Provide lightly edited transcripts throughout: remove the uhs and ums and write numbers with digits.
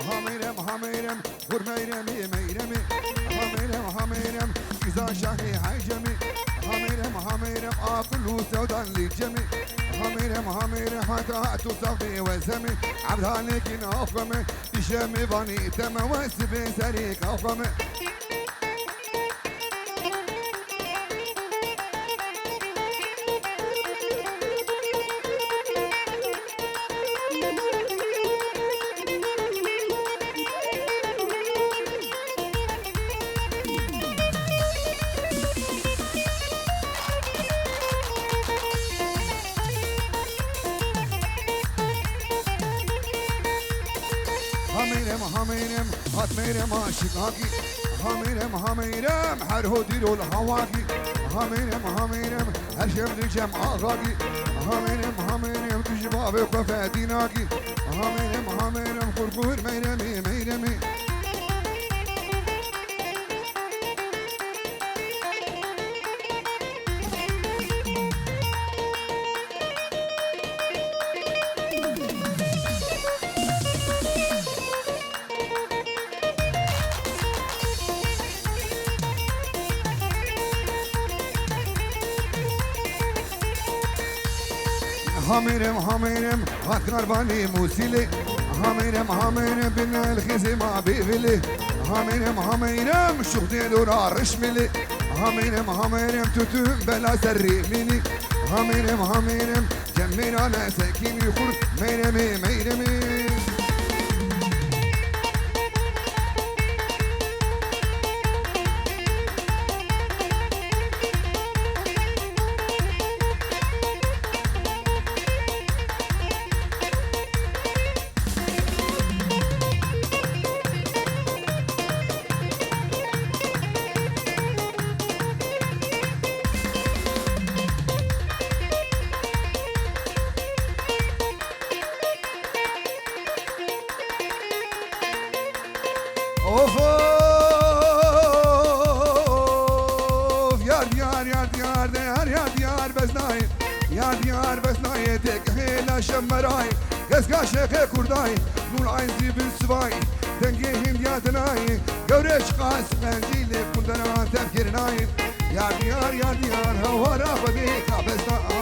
هاميرم هاميرم خرميرمي ميرمي هاميرم إذا شاهي هاجمي هاميرم أقل سودان للجمي هاميرم حتى تصفي وزمي عبدالك نافمي إشامي باني تم وسبي سريك أفمي هاميرم هاتميرم عاشقاكي هاميرم هر هدير الهواكي هاميرم هر شمر جمع آغاكي هاميرم تجباب قفا ديناكي هاميرم خرقور ميرمي هاميرم هات قرباني موسيلي هاميرم بنا الخزي ما بيفلي هاميرم شغدي دورا رشملي هاميرم توتو بلا سري مني هاميرم جميل انا ساكين يخور ميرمي اوف يا ديار بزناي تك هلا شمراي قسقا شيخ كرداي نور عين زيبن سواي دنگي هندياتناي قورش قاس قنجيل كندنا تفكرناي يا ديار هوارا بديك بزنا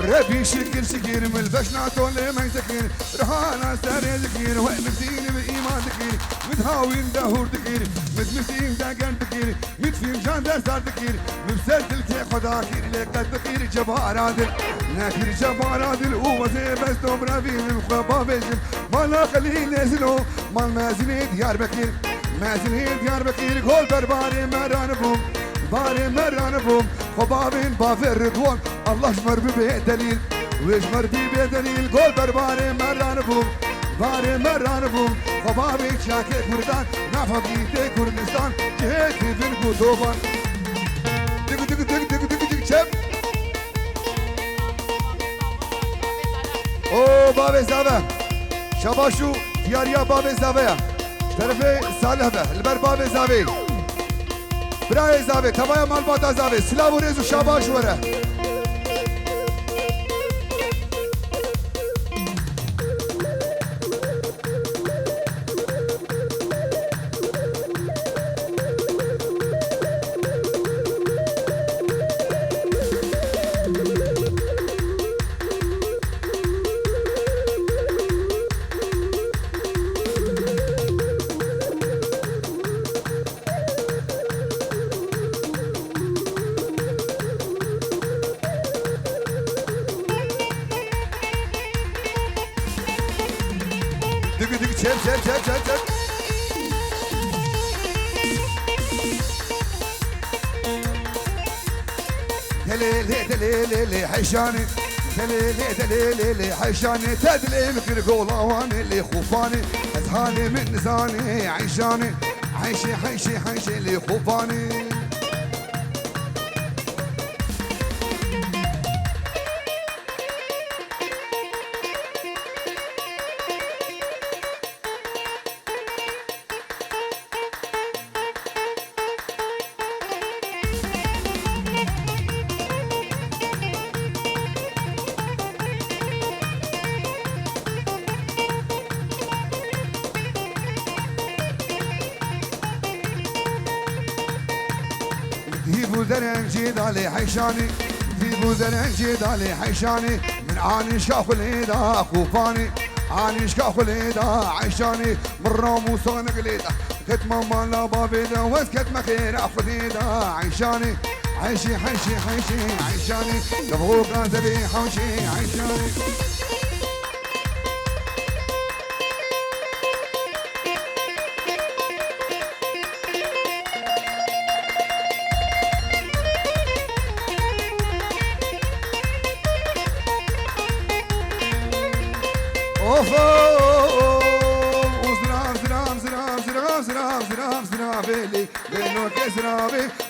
ربي شكر من البشنا تولي ما يسكر رهانا ساري ذكير ومدين بإيمان ذكير متهاوين دهور ذكير متمسين داقن ذكير متفين جان دار ذكير مبسلسل كي خدا كير لقد ذكير جبار عادل ناكير جبار عادل ووزي بس دوبرا فيهم خبا بيجم مالا خليه نزلو مال مازني ديار بكير قول برباري مران بوم باري مران بوم خبابين بافر رضوان الله شمر بيه دليل ويشمر بيه دليل قول برباري مران بوم باري مران بوم خبابي شاكي كردان نفقيتي كردستان جهتي في القطوبان دق شب او باب زاوه شباشو دياريا باب زاوه طرفي صالح ده البر باب زاوه برای زاوه تبای مالباتا زاوه سلاو و ریز و شاباش وره çep دليلي حيشاني دليلي حيشاني تدلي مكر قولواني اللي خوفاني اذهاني من نزاني عيشاني حيشي حيشي حيشي لي خوفاني ديبو درنجي دالي حيشاني ديبو درنجي دالي حيشاني من عاني شاف الهيدا خوفاني عاني شكاف الهيدا عيشاني من رامو صانق ليدا كت ماما لا بابيدا واسكت مخير اخذ هيدا عيشاني عيشي حيشي حيشي عيشاني يبغوك زبي حوشي عيشاني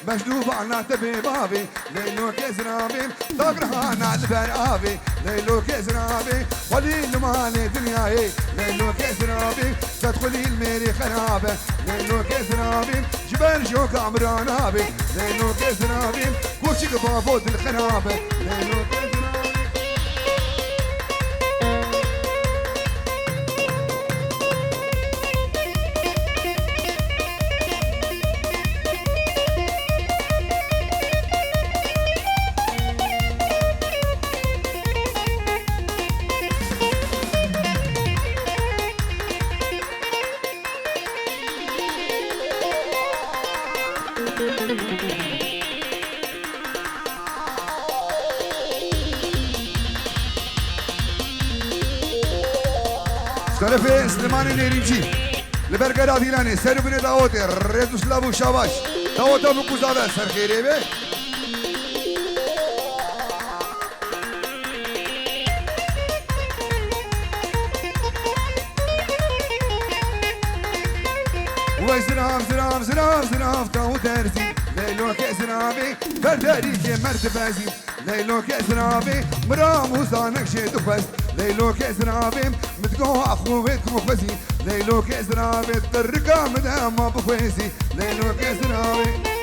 مجلوب على تبي بابي ليلو كزرابي طقرها على البرابي ليلو كزرابي قليل مالي دنياي ليلو كزرابي تدخلي الميري خرابه ليلو كزرابي جبال شوك عمرانابي ليلو كزرابي كوشك بابود الخرابه ليلو كزرابي شرف سليمان نيرينجي لبرقرات إيراني سربني داوتي ريزو سلابو شاباش داوتا بكوزادا سر خيري بي وزرام زرام زرام زرام تاو ترزي ليلو كزرابي برداري كي مرتبازي ليلو كزرابي مرام وزانك شيدو فز ليلو كزرابي متقو اخو بيتكو فزي ليلو كزرابي ترقا مدام بفوزي ليلو كزرابي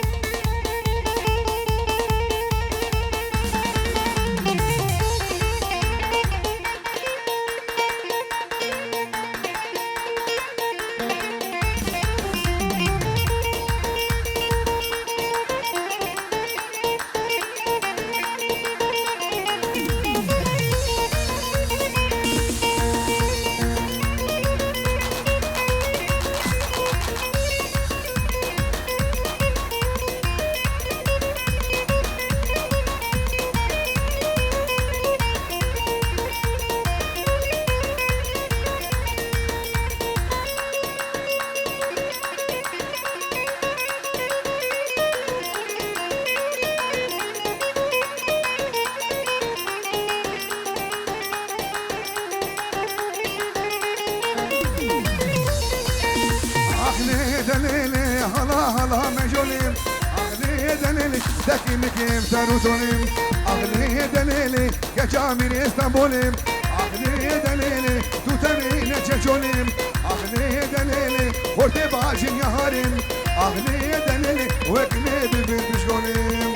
دليلي هلا هلا مجولين أغلي دليلي سكنك يمتروتونين أغلي دليلي كجامير اسطنبولين أغلي دليلي توتمين تشجولين أغلي دليلي فورتي باجين يهارين أغلي دليلي وكني ببشكولين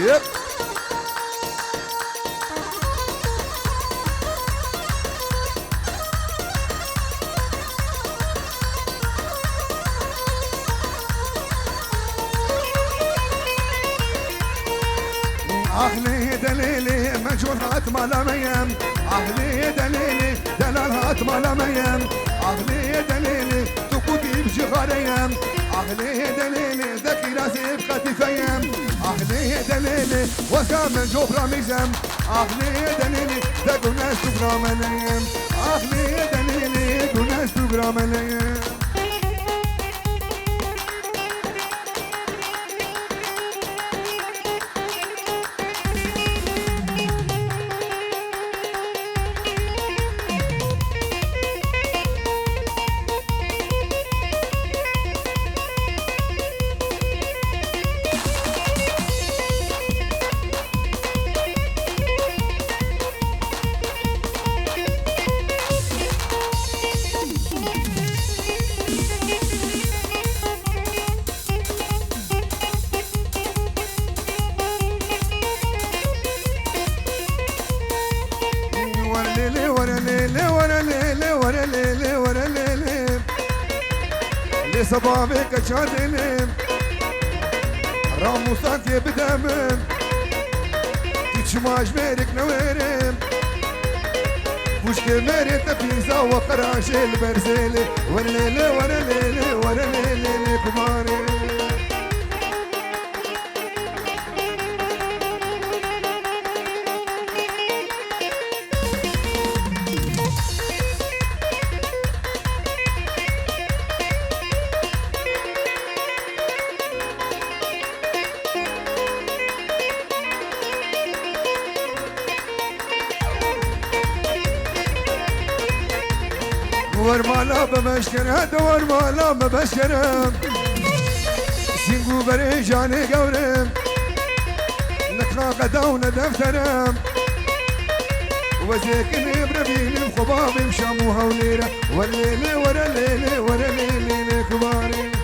Yep. أهلي دليلي مجهولات ما لميم أهلي دليلي دلالات ما لميم أهلي دليلي تقودي بجغاريم أغلي دليلي ذكي راسي بكتفيم أغلي دليلي وسام جبرا ميزم أغلي دليلي ذكو ناس تقرا ملايم أغلي دليلي ذكو ناس تقرا ملايم صبابك شادلم راموسات يبدمم تشماش بيرك نويرم وش كمرت بيزا وقراش البرزيلي ورليلي ورليلي ورليلي كباري دور مالا بمشكرها دور مالا بمشكرها سينقو بريجاني قورم نكنا قداون دفترم وزيكني بربيني بخبابي مشاموها وليرة والليلي ورا الليلي ورا الليلي كباري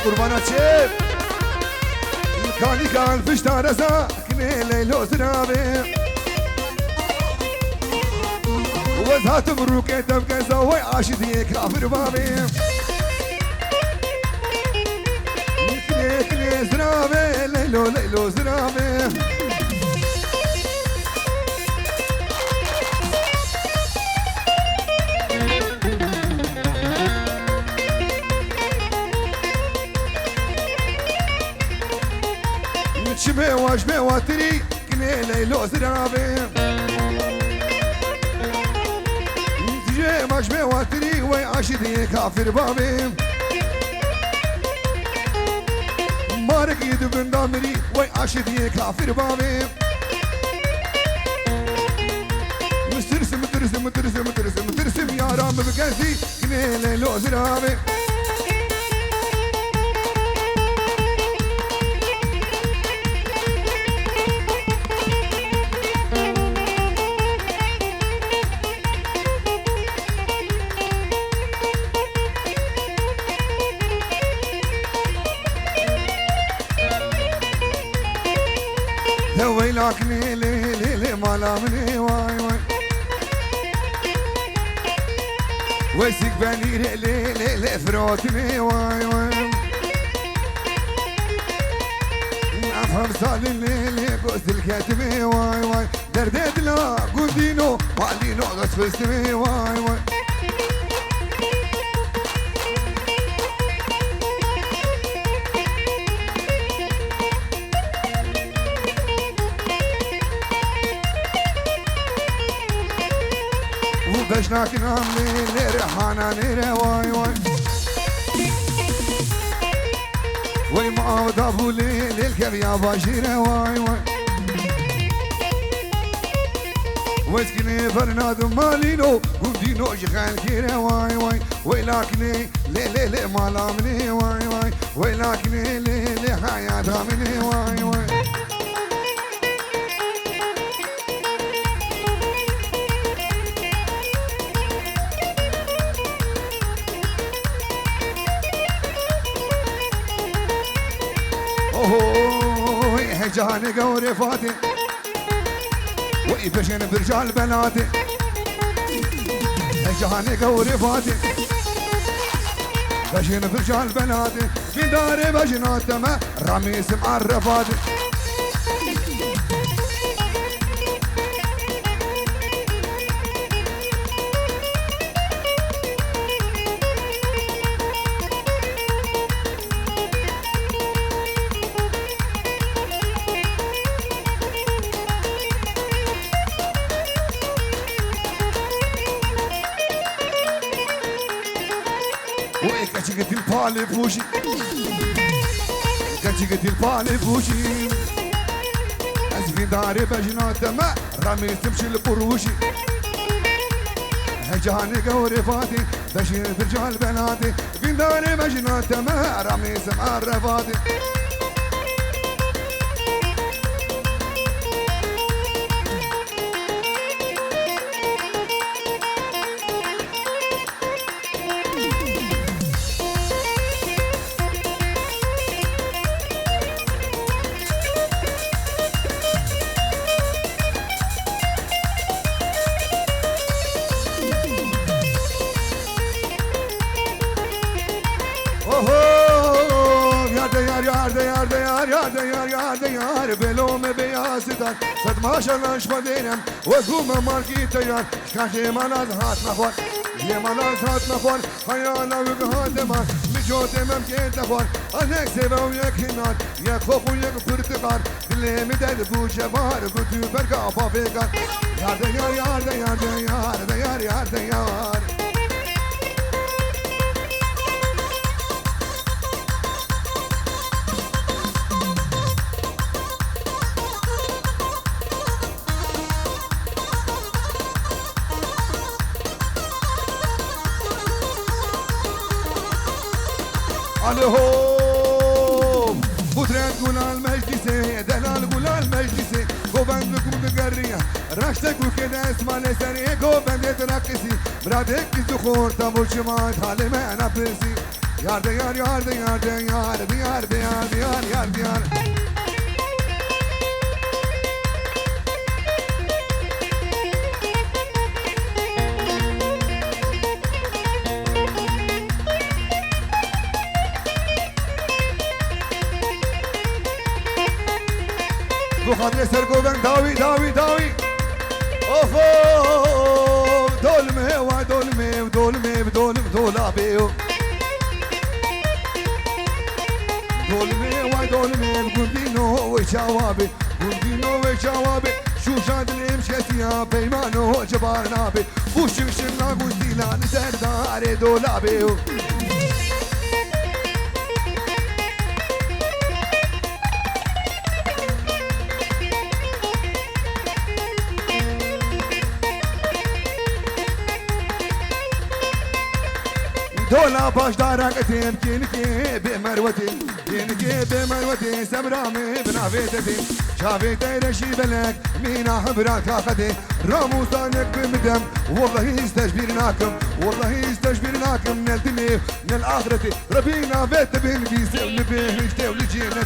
قربانا چه کانی کان فشتا رزا کنه لیلو زنابه وزهات مروکه تبقى زاوی عاشدیه کافر بابه کنه کنه زنابه لیلو لیلو زنابه شبه واجبه واتري كني ليلو زرابي تجي واجبه واتري وي عاشدي كافر بابي مارك يد بن دامري وي عاشدي كافر بابي مترسم مترسم مترسم مترسم مترسم يا رام بكاسي كني ليلو زرابي ويلك ليلي ليلي مالا مني واي واي ويسك بني ليلي ليلي فروتني واي واي افهم صالي ليلي قوس الكاتبي واي واي دردت لا قندينو والينو غسفستمي واي واي بشناك نامي لرحانا نيري واي واي وي معاود ابو ليل الكبيا باشيري واي واي واسكني فرناد مالينو ودينو جخان كيري واي واي ويلاكني لي لي لي مالا مني واي واي ويلاكني لي لي حياتها مني واي واي جهاني قوري فاتي ويبشن برجال بناتي جهاني قوري فاتي بشن برجال بناتي في داري بجنات ما رميس معرفاتي كاتشيكتي البالي بوشي كاتشيكتي البالي بوشي أزفين داري بجنات ما رامي تمشي البروشي جهاني قوري فاتي بشير برجال بناتي في داري بجنات ما رامي سمع الرفاتي يار بلوم بياسدان صد ما شلنش بدينم وقوم ماركي تيار شكاشي مناز هات نخور يا مناز هات نخور خيانا وقهات مان مجوت ممكن تخور انك سيبا ويك هنات يك خوف ويك برتقار اللي مدد بو جبار قدو برقا بافيقار يار ديار يار ديار ديار ديار يار ديار عليهم بطريق قولها المجلسي دلال قولها المجلسي قوبان لكم تقرية رشتك وكده اسمع لسري قوبان يتركسي مرادك الزخور تابو الشمال حالي ما انا برسي يار ديار يار ديار ديار ديار ديار ديار يار ديار بخاطر سرقوبن داوي داوي داوي اوف دولمي ودولمي ودولمي ودولم دولابيو دولمي ودولمي قندينو وشوابي قندينو وشوابي شو شاد الامشيتيا بيمانو جبارنابي وشمشنا قندينا نزرداري دولابيو دولا باش دارك تيم كينكي بمروتي كينكي بمروتي سمرامي بنافيتتي شافيتي رشي بلك مينا حبرك اخدي راموسانك بمدم والله يستجبرناكم والله يستجبرناكم من الدنيا من الاخرة ربينا بيت بين بيسي ولبيه يشتي ولجينا